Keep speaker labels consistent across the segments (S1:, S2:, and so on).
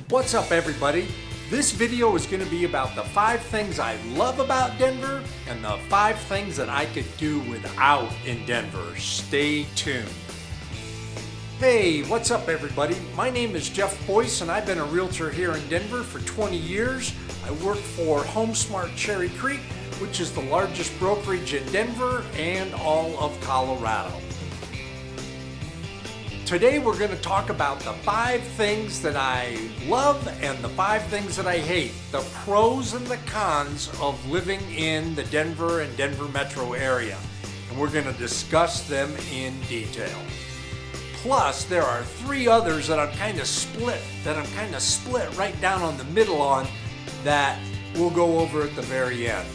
S1: What's up, everybody? This video is going to be about the 5 things I love about Denver and the 5 things that I could do without in Denver. Stay tuned. Hey, what's up, everybody? My name is Jeff Boyce and I've been a realtor here in Denver for 20 years. I work for HomeSmart Cherry Creek, which is the largest brokerage in Denver and all of Colorado. Today we're going to talk about the 5 things that I love and the 5 things that I hate, the pros and the cons of living in the Denver and Denver metro area. And we're going to discuss them in detail. Plus, there are 3 others that I'm kind of split right down on the middle on that we'll go over at the very end.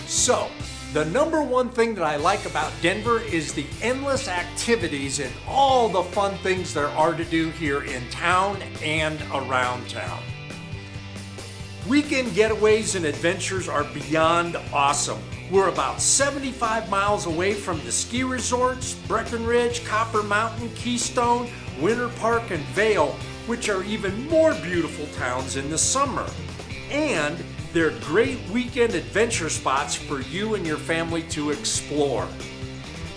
S1: So, the number one thing that I like about Denver is the endless activities and all the fun things there are to do here in town and around town. Weekend getaways and adventures are beyond awesome. We're about 75 miles away from the ski resorts, Breckenridge, Copper Mountain, Keystone, Winter Park, and Vail, which are even more beautiful towns in the summer. And they're great weekend adventure spots for you and your family to explore.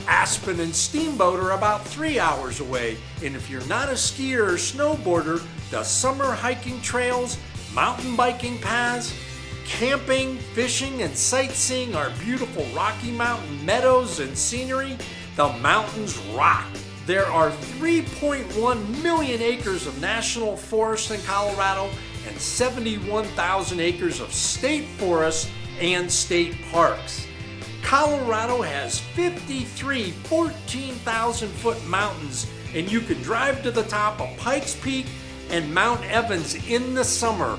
S1: Aspen and Steamboat are about 3 hours away, and if you're not a skier or snowboarder, the summer hiking trails, mountain biking paths, camping, fishing, and sightseeing our beautiful Rocky Mountain meadows and scenery. The mountains rock. There are 3.1 million acres of national forest in Colorado and 71,000 acres of state forests and state parks. Colorado has 53 14,000-foot mountains, and you can drive to the top of Pikes Peak and Mount Evans in the summer.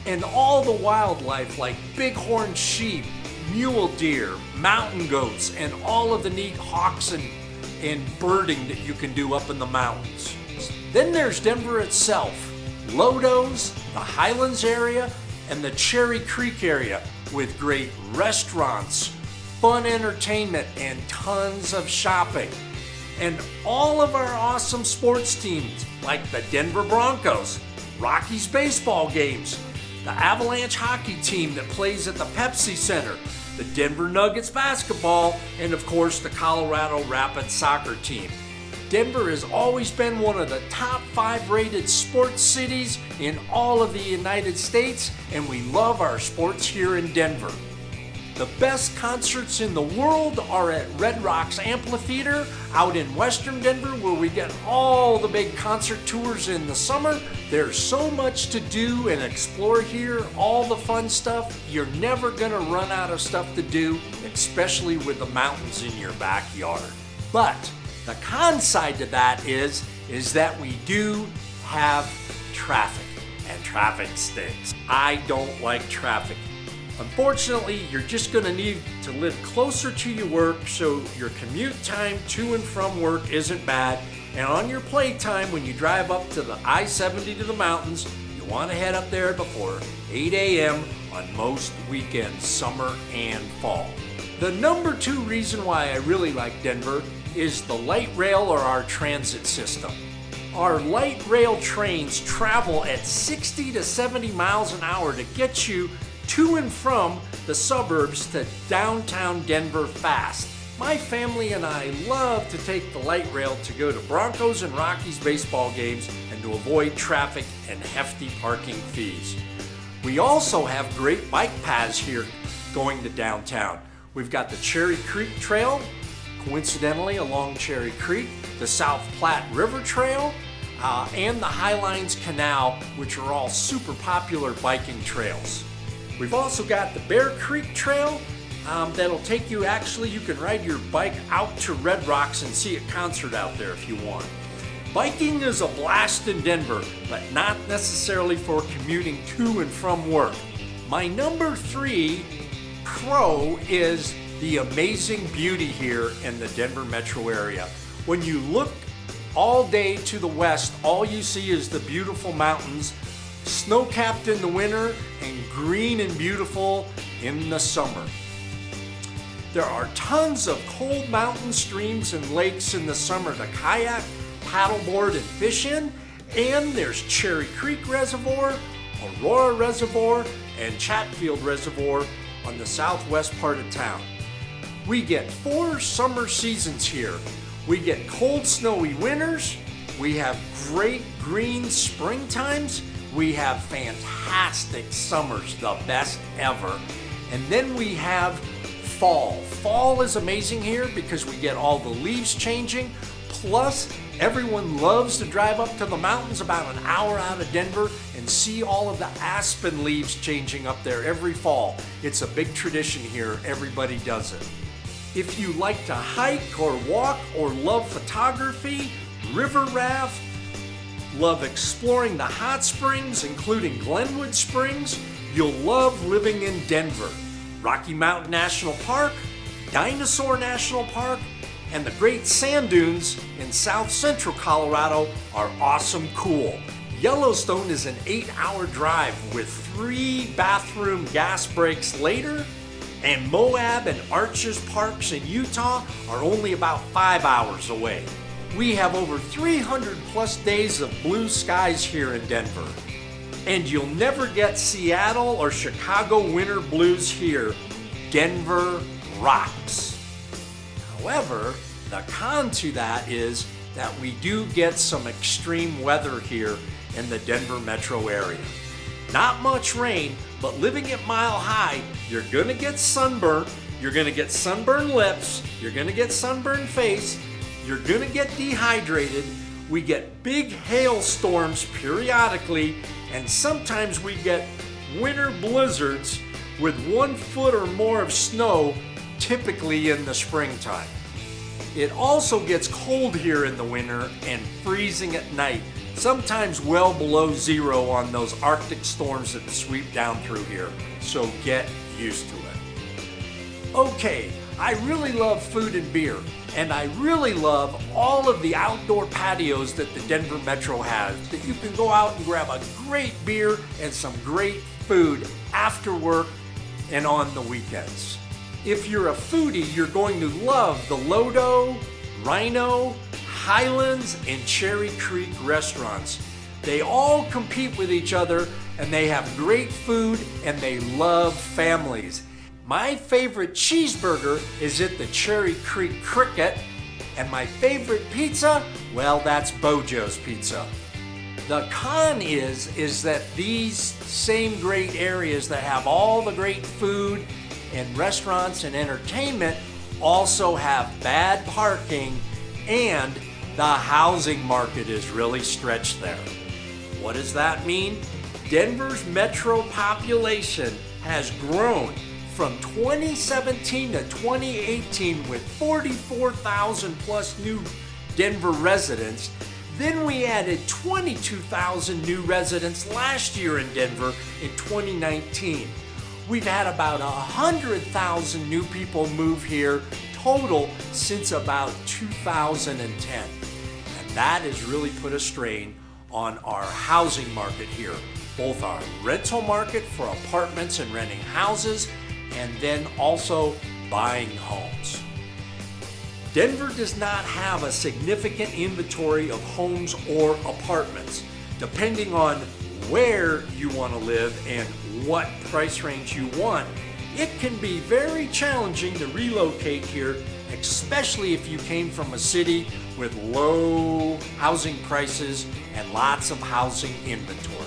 S1: And all the wildlife like bighorn sheep, mule deer, mountain goats, and all of the neat hawks and birding that you can do up in the mountains. Then there's Denver itself. Lodo's, the Highlands area, and the Cherry Creek area with great restaurants, fun entertainment, and tons of shopping. And all of our awesome sports teams like the Denver Broncos, Rockies baseball games, the Avalanche hockey team that plays at the Pepsi Center, the Denver Nuggets basketball, and of course the Colorado Rapids soccer team. Denver has always been one of the top 5 rated sports cities in all of the United States, and we love our sports here in Denver. The best concerts in the world are at Red Rocks Amphitheater out in western Denver, where we get all the big concert tours in the summer. There's so much to do and explore here, all the fun stuff. You're never gonna run out of stuff to do, especially with the mountains in your backyard. But the con side to that is that we do have traffic, and traffic stinks. I don't like traffic. Unfortunately, you're just going to need to live closer to your work so your commute time to and from work isn't bad. And on your playtime, when you drive up to the I-70 to the mountains, you want to head up there before 8 a.m. on most weekends, summer and fall. The number 2 reason why I really like Denver is the light rail or our transit system. Our light rail trains travel at 60 to 70 miles an hour to get you to and from the suburbs to downtown Denver fast. My family and I love to take the light rail to go to Broncos and Rockies baseball games and to avoid traffic and hefty parking fees. We also have great bike paths here going to downtown. We've got the Cherry Creek Trail, coincidentally along Cherry Creek, the South Platte River Trail, and the Highlines Canal, which are all super popular biking trails. We've also got the Bear Creek Trail that'll take you, you can ride your bike out to Red Rocks and see a concert out there if you want. Biking is a blast in Denver, but not necessarily for commuting to and from work. My number 3 pro is the amazing beauty here in the Denver metro area. When you look all day to the west, all you see is the beautiful mountains, snow-capped in the winter and green and beautiful in the summer. There are tons of cold mountain streams and lakes in the summer to kayak, paddleboard, and fish in, And there's Cherry Creek Reservoir, Aurora Reservoir, and Chatfield Reservoir on the southwest part of town. We get 4 summer seasons here. We get cold, snowy winters. We have great green springtimes. We have fantastic summers, the best ever. And then we have fall. Fall is amazing here because we get all the leaves changing. Plus, everyone loves to drive up to the mountains about an hour out of Denver and see all of the aspen leaves changing up there every fall. It's a big tradition here. Everybody does it. If you like to hike or walk or love photography, river raft, love exploring the hot springs, including Glenwood Springs, you'll love living in Denver. Rocky Mountain National Park, Dinosaur National Park, and the Great Sand Dunes in south central Colorado are awesome cool. Yellowstone is an 8-hour drive with 3 bathroom gas breaks later, and Moab and Arches Parks in Utah are only about 5 hours away. We have over 300 plus days of blue skies here in Denver. And you'll never get Seattle or Chicago winter blues here. Denver rocks. However, the con to that is that we do get some extreme weather here in the Denver metro area. Not much rain, but living at Mile High, you're gonna get sunburnt, you're gonna get sunburned lips, you're gonna get sunburned face, you're gonna get dehydrated. We get big hailstorms periodically, and sometimes we get winter blizzards with 1 foot or more of snow, typically in the springtime. It also gets cold here in the winter and freezing at night, sometimes well below 0 on those Arctic storms that sweep down through here, so get used to it. Okay, I really love food and beer, and I really love all of the outdoor patios that the Denver Metro has, that you can go out and grab a great beer and some great food after work and on the weekends. If you're a foodie, you're going to love the Lodo, Rhino, Highlands, and Cherry Creek restaurants. They all compete with each other, and they have great food, and they love families. My favorite cheeseburger is at the Cherry Creek Cricket, and my favorite pizza, well, that's Bojo's Pizza. The con is that these same great areas that have all the great food and restaurants and entertainment also have bad parking, and the housing market is really stretched there. What does that mean? Denver's metro population has grown from 2017 to 2018 with 44,000 plus new Denver residents. Then we added 22,000 new residents last year in Denver in 2019. We've had about 100,000 new people move here total since about 2010. And that has really put a strain on our housing market here, both our rental market for apartments and renting houses, and then also buying homes. Denver does not have a significant inventory of homes or apartments. Depending on where you want to live and what price range you want, it can be very challenging to relocate here, especially if you came from a city with low housing prices and lots of housing inventory.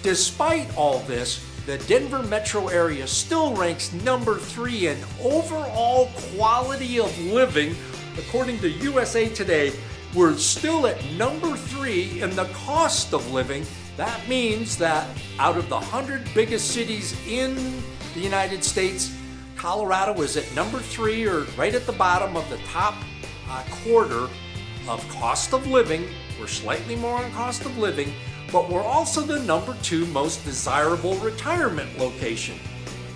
S1: Despite all this, the Denver metro area still ranks number 3 in overall quality of living. According to USA Today, we're still at number 3 in the cost of living. That means that out of the 100 biggest cities in the United States, Colorado is at number 3, or right at the bottom of the top quarter of cost of living. We're slightly more on cost of living, but we're also the number 2 most desirable retirement location.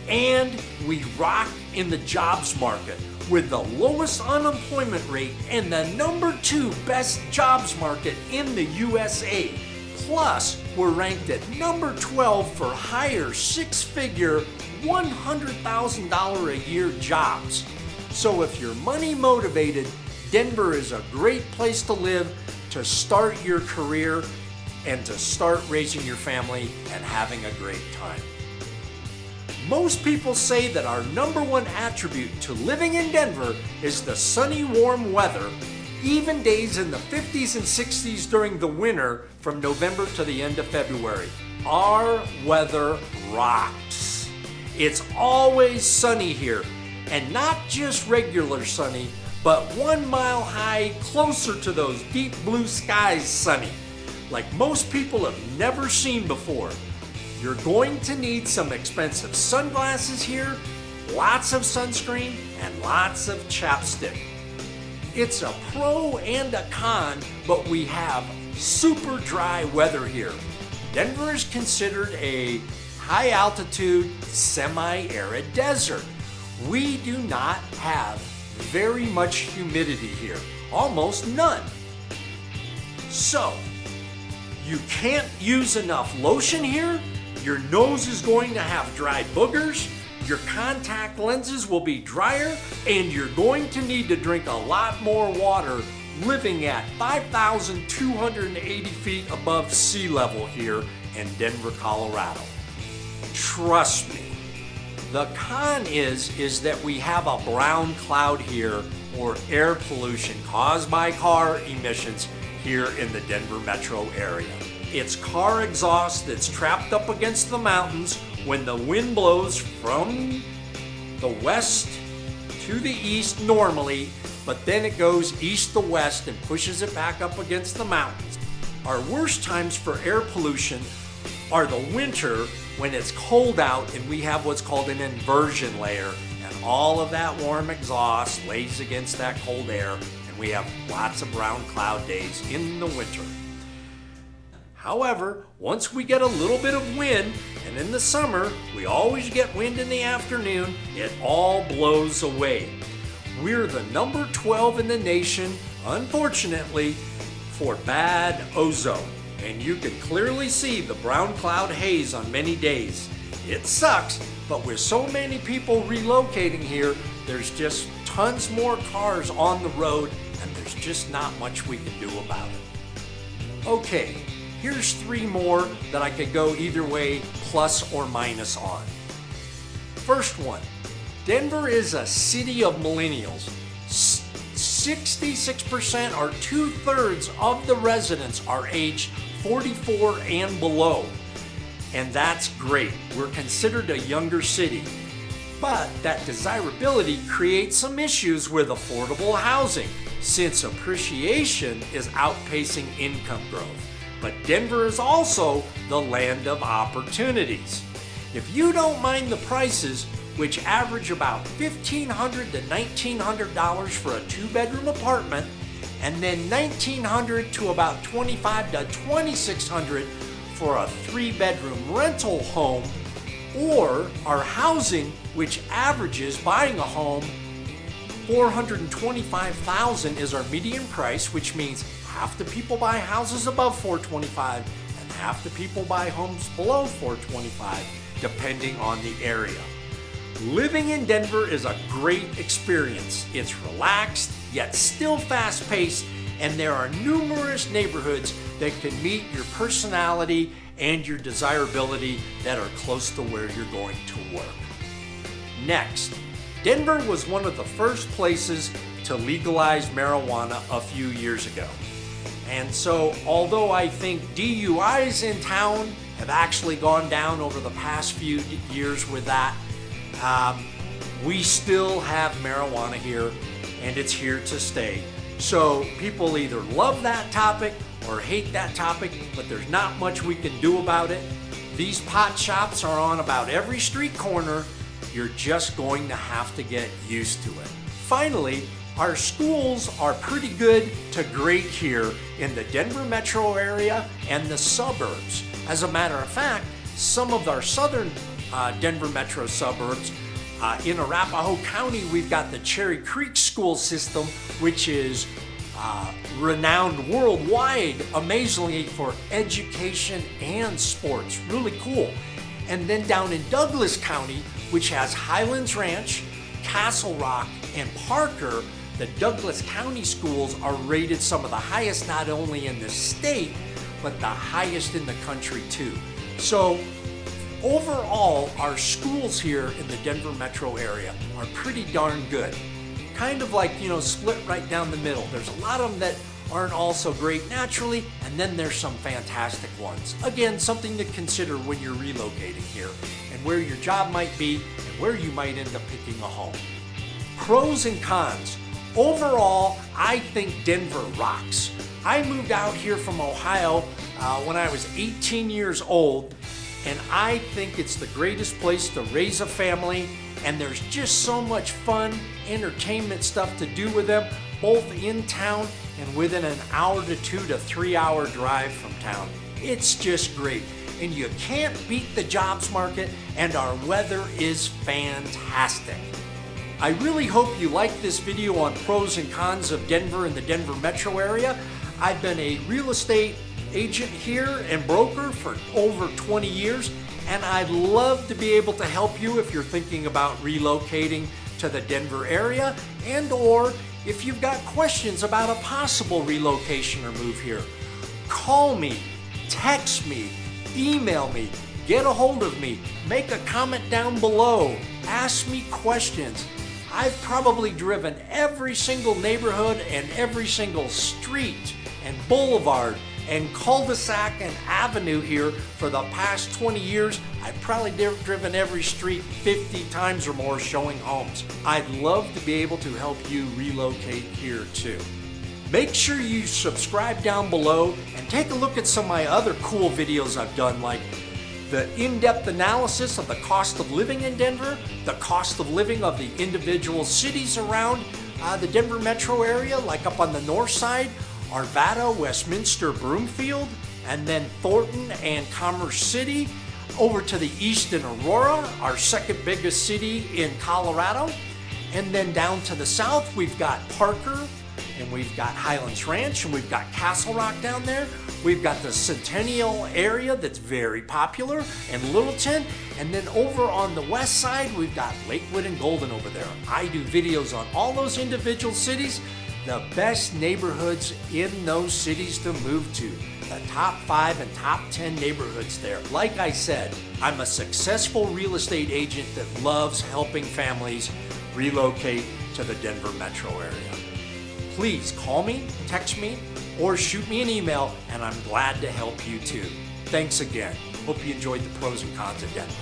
S1: And we rock in the jobs market with the lowest unemployment rate and the number 2 best jobs market in the USA. Plus, we're ranked at number 12 for higher 6-figure, $100,000 a year jobs. So if you're money motivated, Denver is a great place to live to start your career and to start raising your family and having a great time. Most people say that our number one attribute to living in Denver is the sunny, warm weather, even days in the 50s and 60s during the winter from November to the end of February. Our weather rocks. It's always sunny here, and not just regular sunny, but 1 mile high, closer to those deep blue skies sunny, like most people have never seen before. You're going to need some expensive sunglasses here, lots of sunscreen, and lots of chapstick. It's a pro and a con, but we have super dry weather here. Denver is considered a high altitude, semi-arid desert. We do not have very much humidity here, almost none. So, you can't use enough lotion here, your nose is going to have dry boogers, your contact lenses will be drier, and you're going to need to drink a lot more water living at 5,280 feet above sea level here in Denver, Colorado. Trust me. The con is that we have a brown cloud here, or air pollution caused by car emissions here in the Denver metro area. It's car exhaust that's trapped up against the mountains when the wind blows from the west to the east normally, but then it goes east to west and pushes it back up against the mountains. Our worst times for air pollution are the winter when it's cold out and we have what's called an inversion layer, and all of that warm exhaust lays against that cold air, and we have lots of brown cloud days in the winter. However, once we get a little bit of wind, and in the summer we always get wind in the afternoon, it all blows away. We're the number 12 in the nation, unfortunately, for bad ozone. And you can clearly see the brown cloud haze on many days. It sucks, but with so many people relocating here, there's just tons more cars on the road, and there's just not much we can do about it. Okay, here's 3 more that I could go either way, plus or minus on. First one, Denver is a city of millennials. 66% or 2/3 of the residents are aged 44 and below. And that's great. We're considered a younger city. But that desirability creates some issues with affordable housing, since appreciation is outpacing income growth. But Denver is also the land of opportunities. If you don't mind the prices, which average about $1,500 to $1,900 for a 2-bedroom apartment, and then $1,900 to about $2,500 to $2,600 for a 3-bedroom rental home, or our housing, which averages buying a home $425,000 is our median price, which means half the people buy houses above $425,000 and half the people buy homes below $425,000, depending on the area. Living in Denver is a great experience. It's relaxed, yet still fast-paced, and there are numerous neighborhoods that can meet your personality and your desirability that are close to where you're going to work. Next, Denver was one of the first places to legalize marijuana a few years ago. And so, although I think DUIs in town have actually gone down over the past few years with that, we still have marijuana here, and it's here to stay. So people either love that topic or hate that topic, but there's not much we can do about it. These pot shops are on about every street corner. You're just going to have to get used to it. Finally, our schools are pretty good to great here in the Denver metro area and the suburbs. As a matter of fact, some of our southern Denver metro suburbs, in Arapahoe County, we've got the Cherry Creek school system, which is renowned worldwide, amazingly, for education and sports. Really cool. And then down in Douglas County, which has Highlands Ranch, Castle Rock, and Parker, the Douglas County schools are rated some of the highest not only in the state, but the highest in the country too. So overall, our schools here in the Denver metro area are pretty darn good. Kind of like, split right down the middle. There's a lot of them that aren't all so great naturally, and then there's some fantastic ones. Again, something to consider when you're relocating here and where your job might be and where you might end up picking a home. Pros and cons. Overall, I think Denver rocks. I moved out here from Ohio when I was 18 years old, and I think it's the greatest place to raise a family, and there's just so much fun, entertainment stuff to do with them, both in town and within an hour to 2 to 3 hour drive from town. It's just great, and you can't beat the jobs market, and our weather is fantastic. I really hope you liked this video on pros and cons of Denver and the Denver metro area. I've been a real estate agent here and broker for over 20 years, and I'd love to be able to help you if you're thinking about relocating to the Denver area, and or if you've got questions about a possible relocation or move here. Call me, text me, email me, get a hold of me, make a comment down below, ask me questions. I've probably driven every single neighborhood and every single street and boulevard and cul-de-sac and avenue here for the past 20 years. I've probably driven every street 50 times or more showing homes. I'd love to be able to help you relocate here too. Make sure you subscribe down below and take a look at some of my other cool videos I've done, like the in-depth analysis of the cost of living in Denver, the cost of living of the individual cities around the Denver metro area, like up on the north side, Arvada, Westminster, Broomfield, and then Thornton and Commerce City, over to the east in Aurora, our second biggest city in Colorado, and then down to the south we've got Parker, and we've got Highlands Ranch, and we've got Castle Rock down there. We've got the Centennial area that's very popular, and Littleton, and then over on the west side we've got Lakewood and Golden over there. I do videos on all those individual cities, the best neighborhoods in those cities to move to, the top 5 and top 10 neighborhoods there. Like I said, I'm a successful real estate agent that loves helping families relocate to the Denver metro area. Please call me, text me, or shoot me an email, and I'm glad to help you too. Thanks again. Hope you enjoyed the pros and cons of Denver.